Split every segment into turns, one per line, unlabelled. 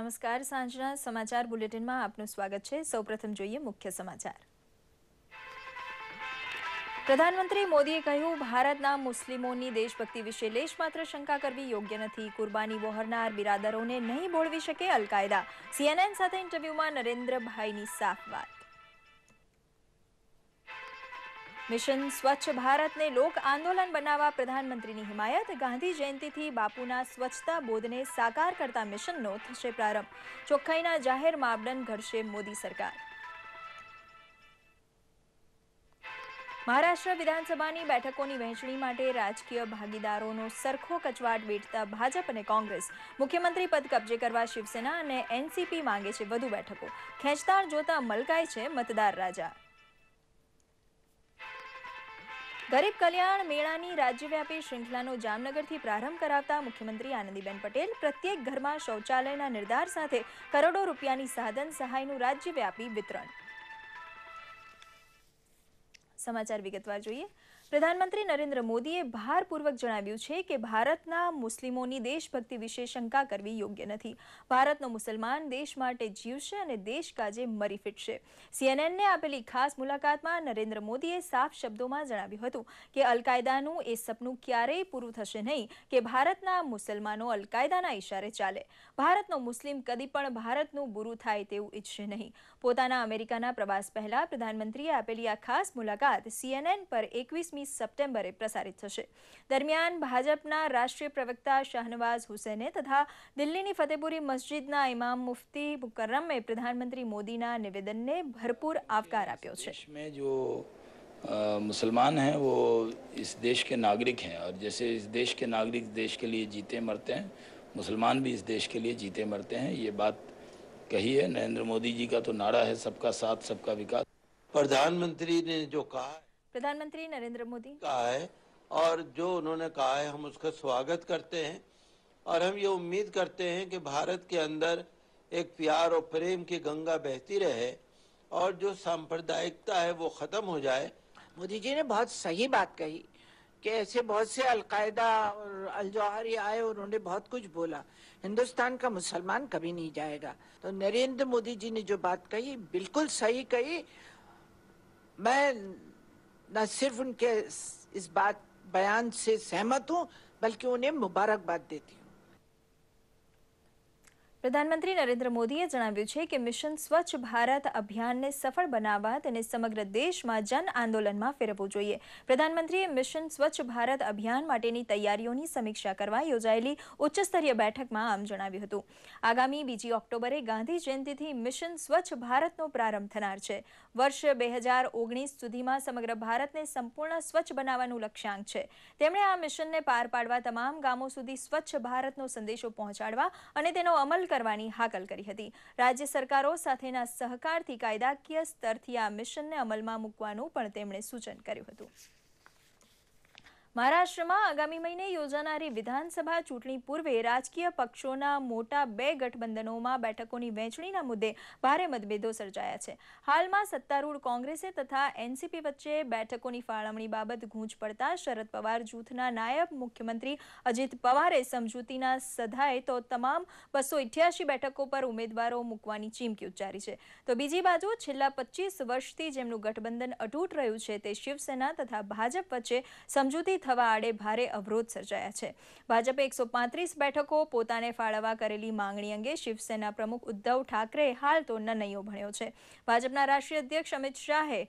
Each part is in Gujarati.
નમસ્કાર, સાંજના સમાચાર બુલેટિનમાં આપનું સ્વાગત છે। સૌપ્રથમ જોઈએ મુખ્ય સમાચાર। પ્રધાનમંત્રી મોદીએ કહ્યું, ભારતના મુસ્લિમોની દેશભક્તિ વિશે લેશમાત્ર શંકા કરવી યોગ્ય નથી। કુરબાની વહોરનાર બિરાદરોને નહીં બોળવી શકે અલ-કાયદા। CNN સાથે ઇન્ટરવ્યુમાં નરેન્દ્રભાઈની સાફ વાત। મિશન સ્વચ્છ ભારતને લોક આંદોલન બનાવવા પ્રધાનમંત્રીની હિમાયત। ગાંધી જયંતિથી બાપુના સ્વચ્છતા બોધને સાકાર કરતા મિશનનો થશે પ્રારંભ। ચોખ્ખાઈના જાહેર માપદંડ ઘડશે મોદી સરકાર। મહારાષ્ટ્ર વિધાનસભાની બેઠકોની વહેંચણી માટે રાજકીય ભાગીદારોનો સરખો કચવાટ વેઠતા ભાજપ અને કોંગ્રેસ। મુખ્યમંત્રી પદ કબજે કરવા શિવસેના અને એનસીપી માંગે છે વધુ બેઠકો। ખેંચતાણ જોતા મલકાય છે મતદાર રાજા। ગરીબ કલ્યાણ મેળાની રાજ્યવ્યાપી શ્રૃંખલાનો જામનગરથી પ્રારંભ કરાવતા મુખ્યમંત્રી આનંદીબેન પટેલ। પ્રત્યેક ઘરમાં શૌચાલયના નિર્ધાર સાથે કરોડો રૂપિયાની સાધન સહાયનું રાજ્યવ્યાપી વિતરણ। સમાચાર વિગતવાર જોઈએ। પ્રધાનમંત્રી નરેન્દ્ર મોદીએ ભારપૂર્વક જણાવ્યું છે કે ભારતના મુસ્લિમોની દેશભક્તિ વિશે શંકા કરવી યોગ્ય નથી। ભારતનો મુસલમાન દેશ માટે જીવશે અને દેશ કાજે મરી ફીટશે। CNNને આપેલી ખાસ મુલાકાતમાં નરેન્દ્ર મોદીએ સાફ શબ્દોમાં જણાવ્યું હતું કે અલ-કાયદાનું એ સપનું ક્યારેય પૂરું થશે નહીં કે ભારતના મુસલમાનો અલ-કાયદાના ઇશારે ચાલે। ભારતનો મુસ્લિમ કદી પણ ભારતનું બુરું થાય તેવું ઈચ્છશે નહીં। પોતાના અમેરિકાના પ્રવાસ પહેલા પ્રધાનમંત્રીએ આપેલી આ ખાસ મુલાકાત CNN પર 21 સપ્ટેમ્બરે પ્રસારિત થશે। દરમિયાન ભાજપના રાષ્ટ્રીય પ્રવક્તા શાહનવાઝ હુસૈને તથા દિલ્હીની ફતેપુરી મસ્જિદના ઇમામ મુફ્તી મુકર્રમે પ્રધાનમંત્રી મોદીના નિવેદનને ભરપૂર આવકાર આપ્યો છે।
में जो मुसलमान हैं वो इस देश के नागरिक हैं और जैसे इस देश के नागरिक देश के लिए जीते मरते हैं, मुसलमान भी इस देश के लिए जीते मरते हैं। ये बात कही है। नरेंद्र मोदी जी का तो नारा है सबका साथ सबका विकास।
प्रधानमंत्री ने जो कहा है,
प्रधानमंत्री नरेंद्र मोदी
कहा है और जो उन्होंने कहा है हम उसका स्वागत करते हैं और हम ये उम्मीद करते हैं कि भारत के अंदर एक प्यार और प्रेम की गंगा बहती रहे और जो सांप्रदायिकता है वो खत्म हो जाए।
मोदी जी ने बहुत सही बात कही कि ऐसे बहुत से अलकायदा और अल जौहरी आए और उन्होंने बहुत कुछ बोला। हिंदुस्तान का मुसलमान कभी नहीं जाएगा। तो नरेंद्र मोदी जी ने जो बात कही बिल्कुल सही कही। मैं न सिर्फ उनके इस बात बयान से सहमत हूँ बल्कि उन्हें मुबारकबाद देती हूँ।
પ્રધાનમંત્રી નરેન્દ્ર મોદીએ જણાવ્યું છે કે મિશન સ્વચ્છ ભારત અભિયાનને સફળ બનાવવા તેને સમગ્ર દેશમાં જન આંદોલનમાં ફેરવવું જોઈએ। પ્રધાનમંત્રીએ મિશન સ્વચ્છ ભારત અભિયાન માટેની તૈયારીઓની સમીક્ષા કરવા યોજાયેલી ઉચ્ચસ્તરીય બેઠકમાં આમ જણાવ્યું હતું। આગામી 2 ઓક્ટોબરે ગાંધી જયંતિથી મિશન સ્વચ્છ ભારતનો પ્રારંભ થનાર છે। વર્ષ 2019 સુધીમાં સમગ્ર ભારતને સંપૂર્ણ સ્વચ્છ બનાવવાનું લક્ષ્યાંક છે। તેમણે આ મિશનને પાર પાડવા તમામ ગામો સુધી સ્વચ્છ ભારતનો સંદેશો પહોંચાડવા અને તેનો અમલ કરવાની હાકલ કરી હતી। રાજ્ય સરકારો સાથેના સહકારથી કાયદાકીય સ્તરથી આ મિશનને અમલમાં મૂકવાનું પણ તેમણે સૂચન કર્યું હતું। મહારાષ્ટ્રમાં આગામી મહિને યોજાનારી વિધાનસભા ચૂંટણી પૂર્વે રાજકીય પક્ષોના મોટા 2 ગઠબંધનોમાં બેઠકોની વહેંચણીના મુદ્દે ભારે મતભેદો સર્જાયા છે। હાલમાં સત્તારૂઢ કોંગ્રેસે તથા એનસીપી વચ્ચે બેઠકોની ફાળવણી બાબત ગૂંચ પડતા શરદ પવાર જૂથના નાયબ મુખ્યમંત્રી અજિત પવારે સમજૂતીના સધાએ તો તમામ 288 બેઠકો પર ઉમેદવારો મૂકવાની ચીમકી ઉચ્ચારી છે। તો બીજી બાજુ છેલ્લા 25 વર્ષથી જેમનું ગઠબંધન અતૂટ રહ્યું છે તે શિવસેના તથા ભાજપ વચ્ચે સમજૂતી થવા આડે ભારે અવરોધ સર્જાયા છે। ભાજપે 135 બેઠકો પોતાને ફાળવવા કરેલી માંગણી અંગે શિવસેના પ્રમુખ ઉદ્ધવ ઠાકરે હાલ તો નનૈયો ભણ્યો છે। ભાજપના રાષ્ટ્રીય અધ્યક્ષ અમિત શાહે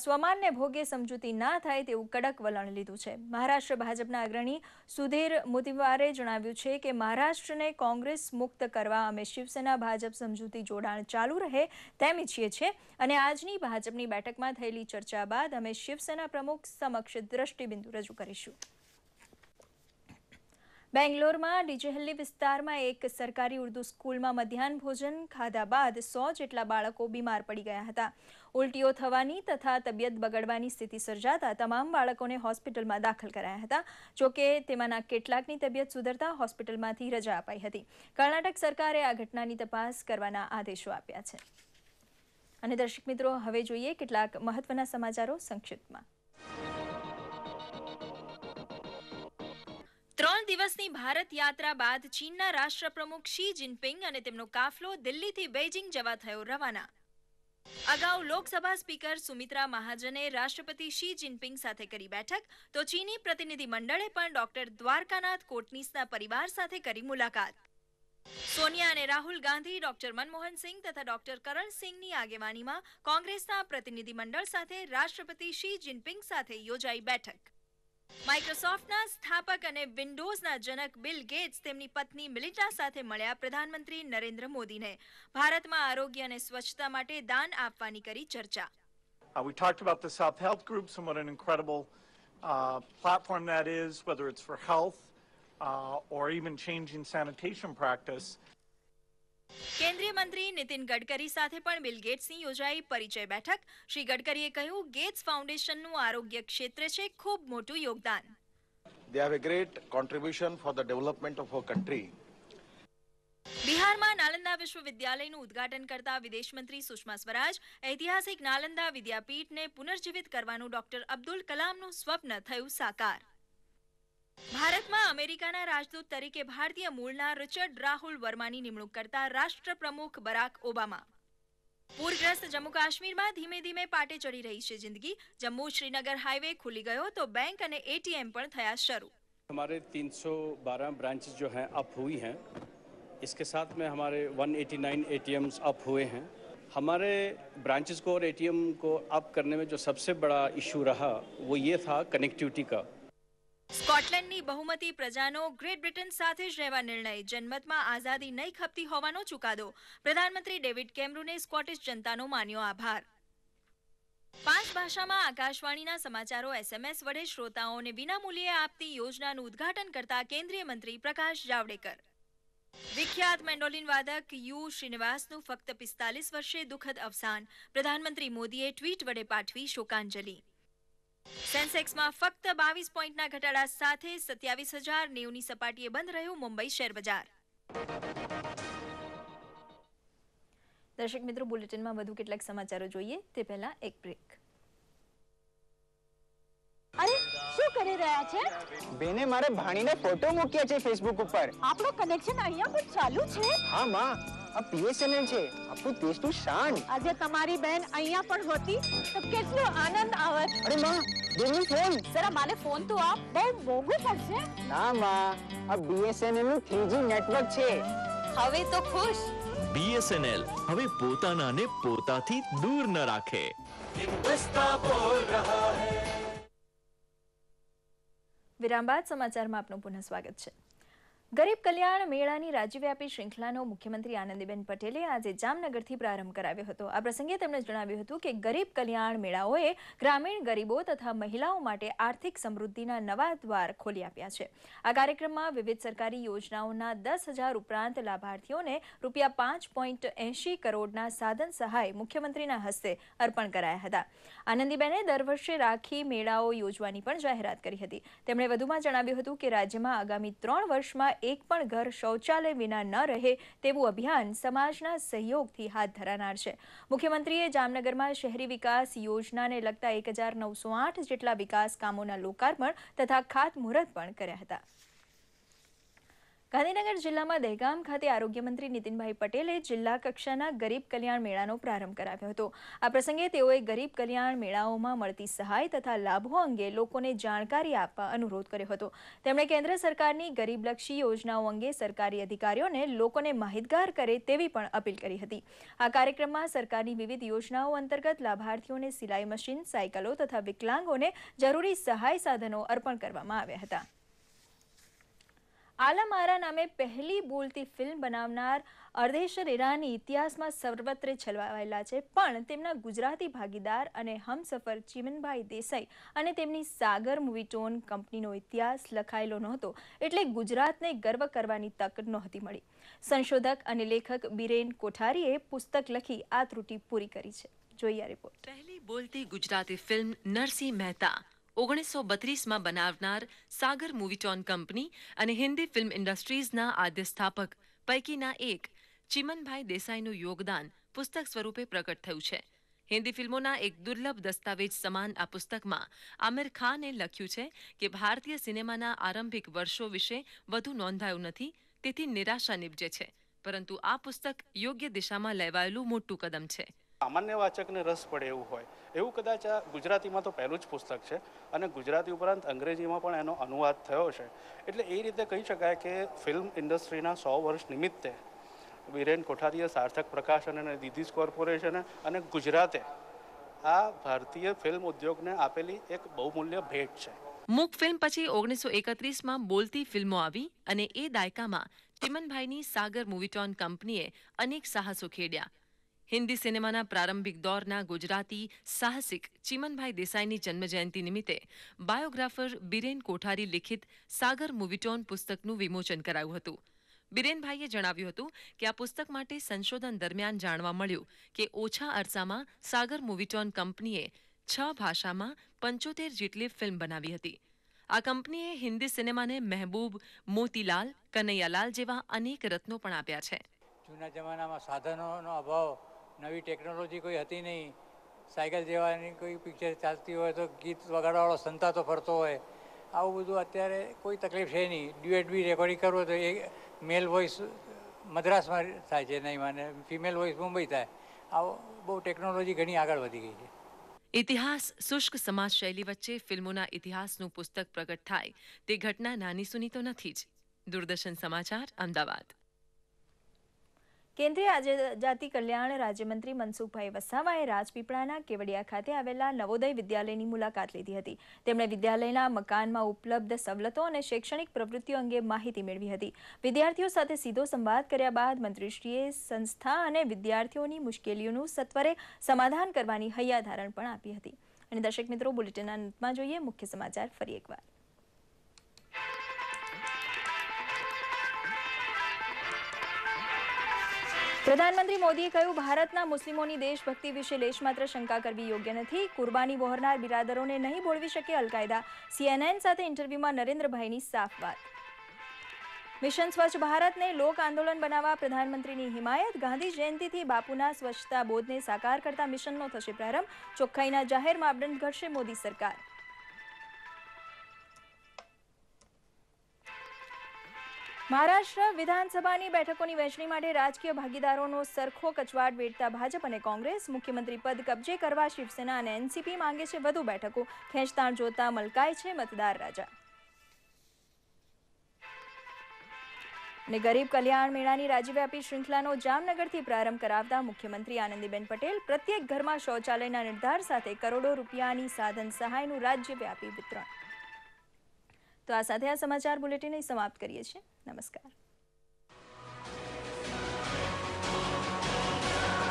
સ્વમાનને ભોગે સમજૂતી ના થાય તેવું કડક વલણ લીધું છે। મહારાષ્ટ્ર ભાજપના અગ્રણી સુધીર મુતીવારે જણાવ્યું છે કે મહારાષ્ટ્રને કોંગ્રેસ મુક્ત કરવા અમે શિવસેના ભાજપ સમજૂતી જોડાણ ચાલુ રહે તેમ ઈચ્છીએ છીએ અને આજની ભાજપની બેઠકમાં થયેલી ચર્ચા બાદ અમે શિવસેના પ્રમુખ સમક્ષ દ્રષ્ટિબિંદુ રજૂ કરીશું। બેંગ્લોરમાં ડીજેહલ્લી વિસ્તારમાં એક સરકારી ઉર્દુ સ્કૂલમાં મધ્યાહન ભોજન ખાધા બાદ 100 જેટલા બાળકો બીમાર પડી ગયા હતા। ઉલટીઓ થવાની તથા તબિયત બગડવાની સ્થિતિ સર્જાતા તમામ બાળકોને હોસ્પિટલમાં દાખલ કરાયા હતા। જોકે તેમાંના કેટલાકની તબિયત સુધરતા હોસ્પિટલમાંથી રજા અપાઈ હતી। કર્ણાટક સરકારે આ ઘટનાની તપાસ કરવાના આદેશો આપ્યા છે। અને દર્શક મિત્રો, હવે જોઈએ કેટલાક મહત્વના સમાચારો સંક્ષિપ્તમાં। 3 3 દિવસની ભારત યાત્રા બાદ ચીનના રાષ્ટ્રપ્રમુખ શી જિનપિંગ અને તેમનો કાફલો દિલ્હીથી બેઇજિંગ જવા થયો રવાના. અગાઉ લોકસભા સ્પીકર સુમિત્રા મહાજને રાષ્ટ્રપતિ શી જિનપિંગ સાથે કરી બેઠક, તો ચીની પ્રતિનિધિ મંડળે પણ ડોક્ટર દ્વારકાનાથ કોટનીસના પરિવાર સાથે કરી મુલાકાત. સોનિયા અને રાહુલ ગાંધી, ડોક્ટર મનમોહન સિંહ તથા ડોક્ટર કરણ સિંહની આગેવાનીમાં કોંગ્રેસના પ્રતિનિધિ મંડળ સાથે રાષ્ટ્રપતિ શી જિનપિંગ સાથે યોજાઈ બેઠક. માઇક્રોસોફ્ટના સ્થાપક અને વિન્ડોઝના જનક બિલ ગેટ્સ તેમની પત્ની મિલિન્ડા સાથે મળ્યા પ્રધાનમંત્રી નરેન્દ્ર મોદીને. ભારતમાં આરોગ્ય અને સ્વચ્છતા માટે દાન આપવાની કરી ચર્ચા.
We talked about the self-help groups and what an incredible platform that is, whether it's for health or even changing sanitation practice.
કેન્દ્રીય મંત્રી નીતિન ગડકરી સાથે પણ બિલ ગેટ્સની યોજાઈ પરિચય બેઠક. શ્રી ગડકરીએ કહ્યું, ગેટ્સ ફાઉન્ડેશનનું આરોગ્ય ક્ષેત્રે છે ખૂબ મોટું યોગદાન.
They have a great contribution for the development of our country.
બિહારમાં નાલંદા વિશ્વવિદ્યાલયનું ઉદ્ઘાટન કરતા વિદેશ મંત્રી સુષ્મા સ્વરાજ, ઐતિહાસિક નાલંદા વિદ્યાપીઠને પુનર્જીવિત કરવાનું ડોક્ટર અબ્દુલ કલામનું સ્વપ્ન થયું સાકાર. ભારતમાં અમેરિકાના રાજદૂત તરીકે ભારતીય મૂળના રિચર્ડ રાહુલ વર્માની નિમણૂક કરતા રાષ્ટ્રપ્રમુખ બરાક ઓબામા. પૂરગ્રસ્ત જમ્મુ કાશ્મીરમાં ધીમે ધીમે પાટે ચડી રહી છે જિંદગી. જમ્મુ શ્રીનગર હાઈવે ખુલી ગયો તો બેંક અને એટીએમ પણ થયા શરૂ.
हमारे 312 ब्रांचेस जो हैं अप हुई हैं. इसके साथ में हमारे 189 एटीएम्स अप हुए हैं. हमारे ब्रांचेस को और एटीएम को अप करने में जो सबसे बड़ा इशू रहा वो ये था कनेक्टिविटी का.
સ્કોટલેન્ડની બહુમતી પ્રજાનો ગ્રેટ બ્રિટન સાથે જ રહેવા નિર્ણય. જનમતમાં આઝાદી નહીં ખપતી હોવાનો ચુકાદો. પ્રધાનમંત્રી ડેવિડ કેમરૂને સ્કોટિશ જનતાનો માન્યો આભાર. 5 ભાષામાં આકાશવાણીના સમાચારો એસએમએસ વડે શ્રોતાઓને વિનામૂલ્યે આપતી યોજનાનું ઉદ્ઘાટન કરતા કેન્દ્રીય મંત્રી પ્રકાશ જાવડેકર. વિખ્યાત મેન્ડોલિન વાદક યુ શ્રીનિવાસનું ફક્ત 45 વર્ષે દુઃખદ અવસાન. પ્રધાનમંત્રી મોદીએ ટ્વીટ વડે પાઠવી શોકાંજલિ. સેન્સેક્સમાં ફક્ત 22 પોઈન્ટના ઘટાડા સાથે 27,090ની સપાટીએ બંધ રહ્યું મુંબઈ શેર બજાર. દર્શક મિત્રો, બુલેટિનમાં વધુ કેટલાક સમાચારો જોઈએ તે પહેલા એક બ્રેક.
અરે શું કરી રહ્યા છે?
બેને મારે ભાણીને ફોટો મૂક્યા છે ફેસબુક ઉપર.
આપણો કનેક્શન અહીંયા પણ ચાલુ છે.
હા માં, આ બીએસએનએલ છે, આપણું દેશનું શાન.
આજે તમારી બહેન અહીંયા પણ હોતી તો કેટલો આનંદ આવત.
અરે માં, બેનનો ફોન.
જરા મને ફોન તો આપ, બહુ મોંઘું પડશે.
ના માં, આ બીએસએનએલ નું 3G નેટવર્ક છે.
હવે તો ખુશ.
બીએસએનએલ હવે પોતાનાને પોતાથી દૂર ન રાખે.
વિરામ બાદ સમાચારમાં આપનું પુનઃ સ્વાગત છે. ગરીબ કલ્યાણ મેળાની રાજ્યવ્યાપી શ્રૃંખલાનો મુખ્યમંત્રી આનંદીબેન પટેલે આજે જામનગરથી પ્રારંભ કરાવ્યો હતો. આ પ્રસંગે તેમણે જણાવ્યું હતું કે ગરીબ કલ્યાણ મેળાઓએ ગ્રામીણ ગરીબો તથા મહિલાઓ માટે આર્થિક સમૃદ્ધિના નવા દ્વાર ખોલી આપ્યા છે. આ કાર્યક્રમમાં વિવિધ સરકારી યોજનાઓના 10,000 ઉપરાંત લાભાર્થીઓને ₹5.80 કરોડના સાધન સહાય મુખ્યમંત્રીના હસ્તે અર્પણ કરાયા હતા. આનંદીબેને દર વર્ષે રાખી મેળાઓ યોજવાની પણ જાહેરાત કરી હતી. તેમણે વધુમાં જણાવ્યું હતું કે રાજ્યમાં આગામી 3 વર્ષમાં એક પણ ઘર શૌચાલય વિના ન રહે તેવું અભિયાન સમાજના સહયોગથી હાથ ધરાનાર છે. મુખ્યમંત્રીએ જામનગરમાં શહેરી વિકાસ યોજનાને લગતા 1,908 જેટલા વિકાસ કામોના લોકાર્પણ તથા ખાતમુહૂર્ત પણ કર્યા હતા. ગાંધીનગર જિલ્લામાં દહેગામ ખાતે આરોગ્ય મંત્રી નીતિનભાઈ પટેલે જિલ્લા કક્ષાના ગરીબ કલ્યાણ મેળાનો પ્રારંભ કરાવ્યો હતો. આ પ્રસંગે તેઓએ ગરીબ કલ્યાણ મેળાઓમાં મળતી સહાય તથા લાભો અંગે લોકોને જાણકારી આપવા અનુરોધ કર્યો હતો. તેમણે કેન્દ્ર સરકારની ગરીબલક્ષી યોજનાઓ અંગે સરકારી અધિકારીઓને લોકોને માહિતગાર કરે તેવી પણ અપીલ કરી હતી. આ કાર્યક્રમમાં સરકારની વિવિધ યોજનાઓ અંતર્ગત લાભાર્થીઓને સિલાઈ મશીન, સાયકલો તથા વિકલાંગોને જરૂરી સહાય સાધનો અર્પણ કરવામાં આવ્યા હતા. આલા મારા નામે પહેલી બોલતી ફિલ્મ બનાવનાર અર્દેશર ઈરાની ઇતિહાસમાં સર્વત્ર છલવાયેલા છે, પણ તેમના ગુજરાતી ભાગીદાર અને હમસફર ચિમનભાઈ દેસાઈ અને તેમની સાગર મૂવીટોન કંપનીનો ઇતિહાસ લખાયેલો નહોતો, એટલે ગુજરાતને ગર્વ કરવાની તક નહોતી મળી. સંશોધક અને લેખક બિરેન કોઠારીએ પુસ્તક લખી આ ત્રુટિ પૂરી કરી છે. જોઈએ રિપોર્ટ.
પહેલી બોલતી ગુજરાતી ફિલ્મ નરસિંહ મહેતા 1932માં બનાવનાર સાગર મૂવીટોન કંપની અને હિન્દી ફિલ્મ ઇન્ડસ્ટ્રીઝના આદ્ય સ્થાપક પૈકીના એક ચિમનભાઈ દેસાઈનું યોગદાન પુસ્તક સ્વરૂપે પ્રગટ થયું છે. હિન્દી ફિલ્મોના એક દુર્લભ દસ્તાવેજ સમાન આ પુસ્તકમાં આમિર ખાને લખ્યું છે કે ભારતીય સિનેમાના આરંભિક વર્ષો વિશે વધુ નોંધાયું નથી, તેથી નિરાશા નિપજે છે. પરંતુ આ પુસ્તક યોગ્ય દિશામાં લેવાયેલું મોટું કદમ છે.
સામાન્ય વાચકને રસ પડે એવું હોય એવું કદાચ આ ગુજરાતીમાં તો પહેલું જ પુસ્તક છે અને ગુજરાતી ઉપરાંત અંગ્રેજીમાં પણ એનો અનુવાદ થયો છે. એટલે એ રીતે કહી શકાય કે ફિલ્મ ઇન્ડસ્ટ્રીના 100 વર્ષ નિમિત્તે વિરેન કોઠારીએ, સાર્થક પ્રકાશન અને દીધીસ કોર્પોરેશને અને ગુજરાતે આ ભારતીય ફિલ્મ ઉદ્યોગને આપેલી એક બહુમૂલ્ય ભેટ છે.
મૂક ફિલ્મ પછી 1931માં બોલતી ફિલ્મો આવી અને એ દાયકામાં ચિમનભાઈની સાગર મૂવીટોન કંપનીએ અનેક સાહસો ખેડ્યા. હિન્દી સિનેમાના પ્રારંભિક દોરના ગુજરાતી સાહસિક ચિમનભાઈ દેસાઈની જન્મજયંતિ નિમિત્તે બાયોગ્રાફર બિરેન કોઠારી લિખિત સાગર મૂવીટોન પુસ્તકનું વિમોચન કરાયું હતું. બિરેનભાઈએ જણાવ્યું હતું કે આ પુસ્તક માટે સંશોધન દરમિયાન જાણવા મળ્યું કે ઓછા અરસામાં સાગર મૂવીટોન કંપનીએ 6 ભાષામાં 75 જેટલી ફિલ્મ બનાવી હતી. આ કંપનીએ હિન્દી સિનેમાને મહેબૂબ, મોતીલાલ, કનૈયાલાલ જેવા અનેક રત્નો પણ આપ્યા છે.
જૂના જમાનામાં સાધનોનો અભાવ, નવી ટેકનોલોજી કોઈ હતી નહીં, સાયકલ જેવાની કોઈ પિક્ચર ચાલતી હોય તો ગીત વગાડવાવાળો સંતાતો ફરતો હોય, આવું બધું અત્યારે કોઈ તકલીફ છે નહીં. ડ્યુએટ બી રેકોર્ડિંગ કરવું તો એ મેલ વોઇસ મદ્રાસમાં થાય છે નહીં, મને ફિમેલ વોઇસ મુંબઈ થાય. આવો બહુ ટેકનોલોજી ઘણી આગળ વધી ગઈ છે.
ઇતિહાસ શુષ્ક સમાજ શૈલી વચ્ચે ફિલ્મોના ઇતિહાસનું પુસ્તક પ્રગટ થાય તે ઘટના નાની સૂની તો નથી જ. દૂરદર્શન સમાચાર, અમદાવાદ.
કેન્દ્રીય આદિજાતિ કલ્યાણ રાજ્યમંત્રી મનસુખભાઈ વસાવાએ રાજપીપળાના કેવડિયા ખાતે આવેલા નવોદય વિદ્યાલયની મુલાકાત લીધી હતી. તેમણે વિદ્યાલયના મકાનમાં ઉપલબ્ધ સવલતો અને શૈક્ષણિક પ્રવૃત્તિઓ અંગે માહિતી મેળવી હતી. વિદ્યાર્થીઓ સાથે સીધો સંવાદ કર્યા બાદ મંત્રીશ્રીએ સંસ્થા અને વિદ્યાર્થીઓની મુશ્કેલીઓનું સત્વરે સમાધાન કરવાની હૈયાધારણ પણ આપી હતી. અને દર્શક મિત્રો, બુલેટિનના અંતમાં જોઈએ મુખ્ય સમાચાર ફરી એકવાર. પ્રધાનમંત્રી મોદીએ કહ્યું, ભારતના મુસ્લિમોની દેશભક્તિ વિશે લેશમાત્ર શંકા કરવી યોગ્ય નથી. કુરબાની વહોરનાર બિરાદરોને નહીં બોલવી શકે અલકાયદા. CNN સાથે ઇન્ટરવ્યુમાં નરેન્દ્રભાઈની સાફ વાત. મિશન સ્વચ્છ ભારતને લોક આંદોલન બનાવવા પ્રધાનમંત્રીની હિમાયત. ગાંધી જયંતિથી બાપુના સ્વચ્છતા બોધને સાકાર કરતા મિશનનો થશે પ્રારંભ. ચોખ્ખાઈના જાહેર માપદંડ ઘડશે મોદી સરકાર. મહારાષ્ટ્ર વિધાનસભાની બેઠકોની વહેંચણી માટે રાજકીય ભાગીદારોનો સરખો કચવાટ વેઠતા ભાજપ અને કોંગ્રેસ. મુખ્યમંત્રી પદ કબજે કરવા શિવસેના અને એનસીપી માંગે છે વધુ બેઠકો. ખેંચતાણ જોતા મલકાય છે મતદાર રાજા. અને ગરીબ કલ્યાણ મેળાની રાજ્યવ્યાપી શૃંખલાનો જામનગરથી પ્રારંભ કરાવતા મુખ્યમંત્રી આનંદીબેન પટેલ. પ્રત્યેક ઘરમાં શૌચાલયના નિર્ધાર સાથે કરોડો રૂપિયાની સાધન સહાયનું રાજ્યવ્યાપી વિતરણ. તો આ સાથે આ સમાચાર બુલેટિન સમાપ્ત કરીએ છીએ. નમસ્કાર.